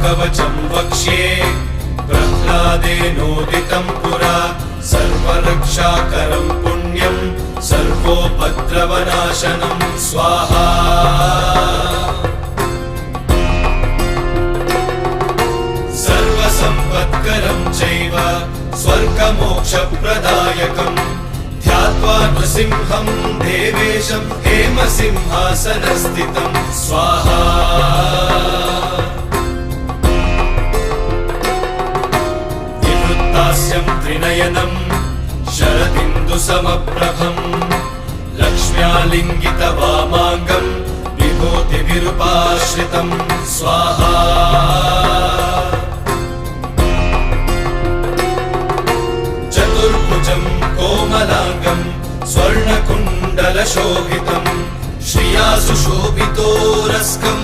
कवचं वक्ष्ये प्रह्लादेनोदितं पुरा सर्वरक्षाकरं पुण्यं सर्वोपद्रवनाशनं स्वाहा सर्वसम्पत्करं चैव स्वर्गमोक्षप्रदायकम् ध्यात्वा नृसिंहं देवेशं हेमसिंहासनस्थितं स्वाहा विवृत्तास्यं त्रिनयनं शरदिन्दुसमप्रभं लक्ष्म्यालिङ्गितवामाङ्गं विभूतिभिरुपाश्रितं स्वाहा चतुर्भुजं कोमलाङ्गं स्वर्णकुण्डलशोभितं श्रिया सुशोभितोरस्कं